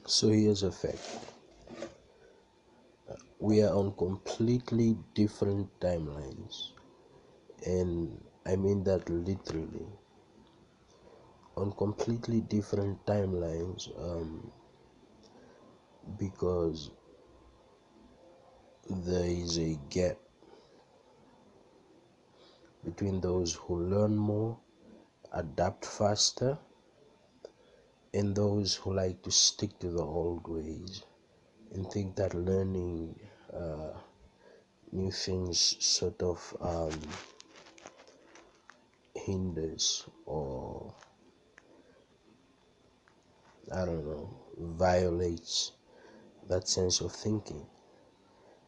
So here's a fact: we are on completely different timelines, and I mean that literally. On completely different timelines, because there is a gap between those who learn more, adapt faster, and those who like to stick to the old ways and think that learning uh, new things sort of hinders, or I don't know, violates that sense of thinking.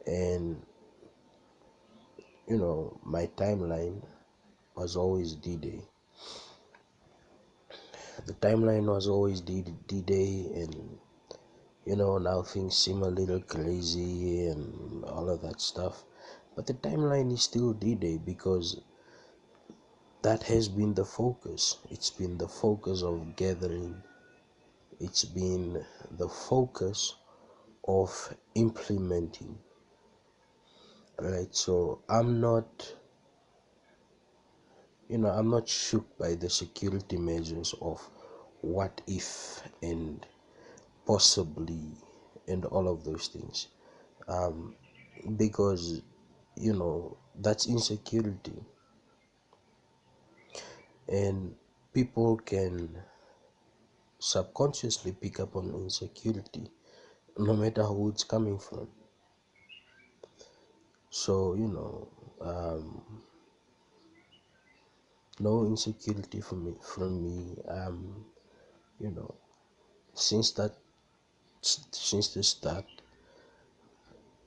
And my timeline was always D-Day. The timeline was always D-Day, and now things seem a little crazy and all of that stuff. But the timeline is still D-Day because that has been the focus. It's been the focus of gathering. It's been the focus of implementing. Right? So I'm not shook by the security measures of what if and possibly and all of those things. Because that's insecurity, and people can subconsciously pick up on insecurity no matter who it's coming from. So no insecurity from me. You know since that since the start,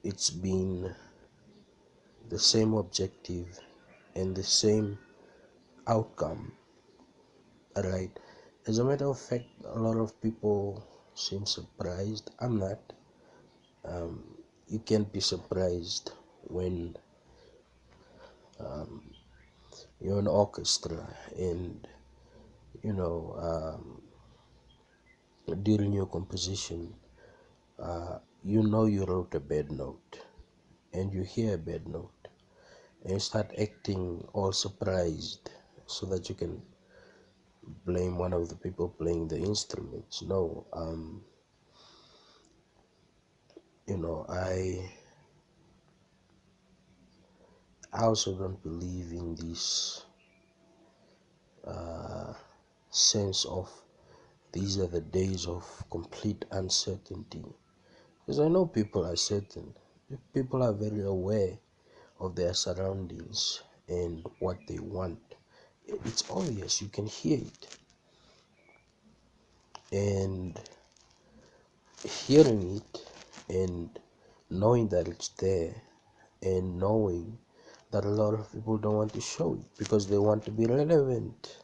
it's been the same objective and the same outcome. Right? As a matter of fact, a lot of people seem surprised. I'm not. You can't be surprised when you're an orchestra and you know during your composition, you wrote a bad note, and you hear a bad note, and you start acting all surprised so that you can blame one of the people playing the instruments. No, you know, I also don't believe in this sense of these are the days of complete uncertainty. Because I know people are certain, people are very aware of their surroundings and what they want. It's obvious, you can hear it. And hearing it and knowing that it's there, and knowing that a lot of people don't want to show it because they want to be relevant.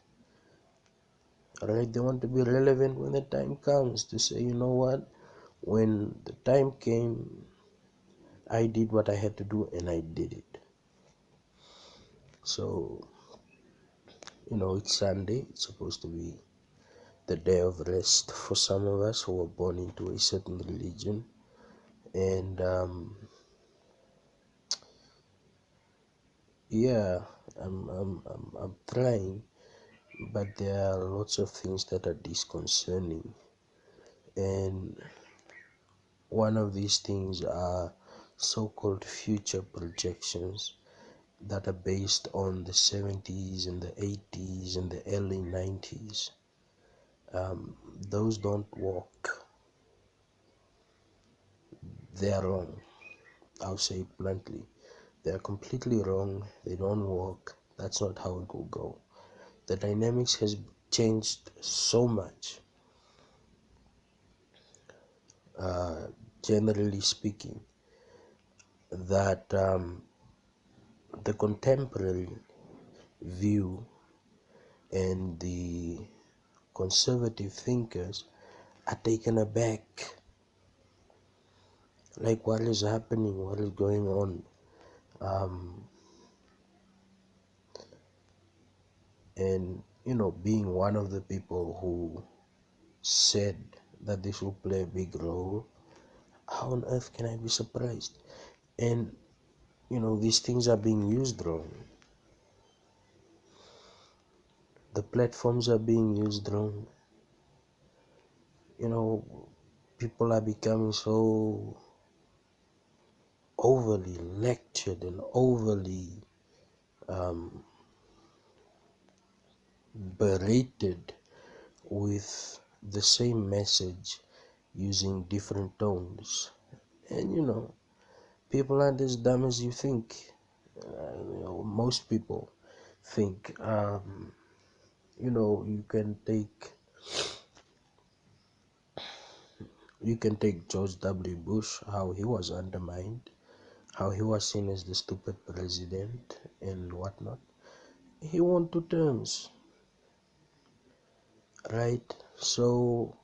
Alright, they want to be relevant when the time comes to say, you know what, when the time came, I did what I had to do and I did it. So, it's Sunday. It's supposed to be the day of rest for some of us who were born into a certain religion. And yeah, I'm trying, but there are lots of things that are disconcerting. And one of these things are so-called future projections that are based on the 70s and the 80s and the early 90s. Those don't work. They are wrong. I'll say it bluntly. They are completely wrong. They don't work. That's not how it will go. The dynamics has changed so much, uh, generally speaking, that the contemporary view and the conservative thinkers are taken aback. Like, what is happening? What is going on? And being one of the people who said that this will play a big role, how on earth can I be surprised? And these things are being used wrong. The platforms are being used wrong. People are becoming so overly lectured and overly um, berated with the same message using different tones. And people aren't as dumb as you think. Most people think. You can take George W. Bush, how he was undermined, how he was seen as the stupid president and whatnot. He won two terms, right? So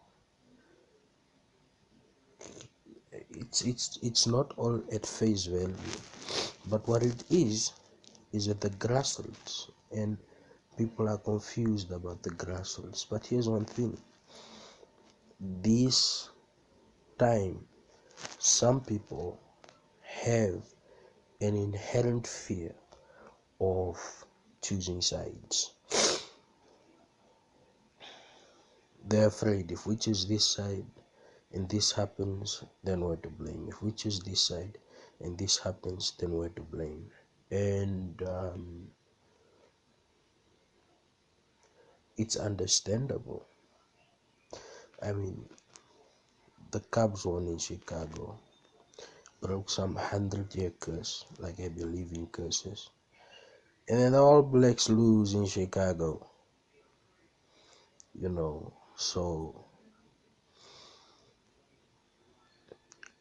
it's not all at face value, but what it is at the grassroots, and people are confused about the grassroots. But here's one thing: this time, some people have an inherent fear of choosing sides. They're afraid if we choose this side and this happens, then we're to blame. If we choose this side and this happens, then we're to blame. And it's understandable. I mean, the Cubs won in Chicago, broke some 100-year curse, like I believe in curses. And then the All Blacks lose in Chicago, So,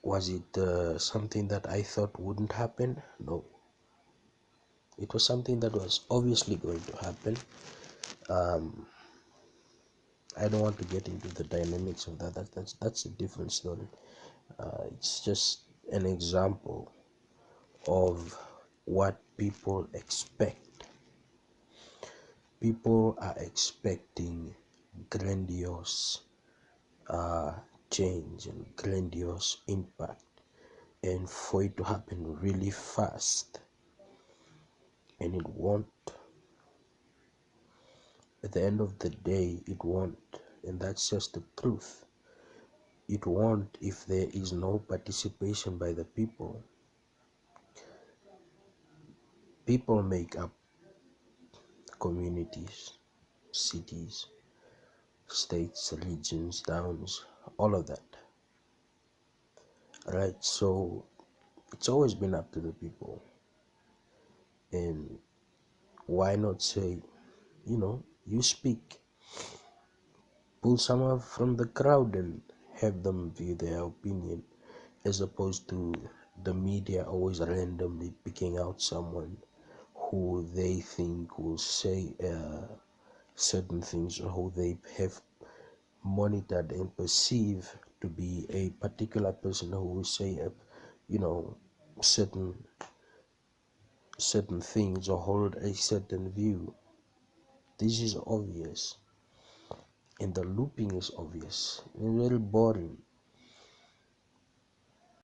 was it something that I thought wouldn't happen? No. It was something that was obviously going to happen. I don't want to get into the dynamics of that. That's a different story. It's just an example of what people expect. People are expecting grandiose change and grandiose impact, and for it to happen really fast, and it won't. At the end of the day, it won't, and that's just the truth. It won't if there is no participation by the people. People make up communities, cities, states, regions, towns, all of that. Right? So it's always been up to the people. And why not say, you speak, pull someone from the crowd and have them view their opinion, as opposed to the media always randomly picking out someone who they think will say certain things, or who they have monitored and perceive to be a particular person who will say you know certain things or hold a certain view. This is obvious, and the looping is obvious. It's very boring.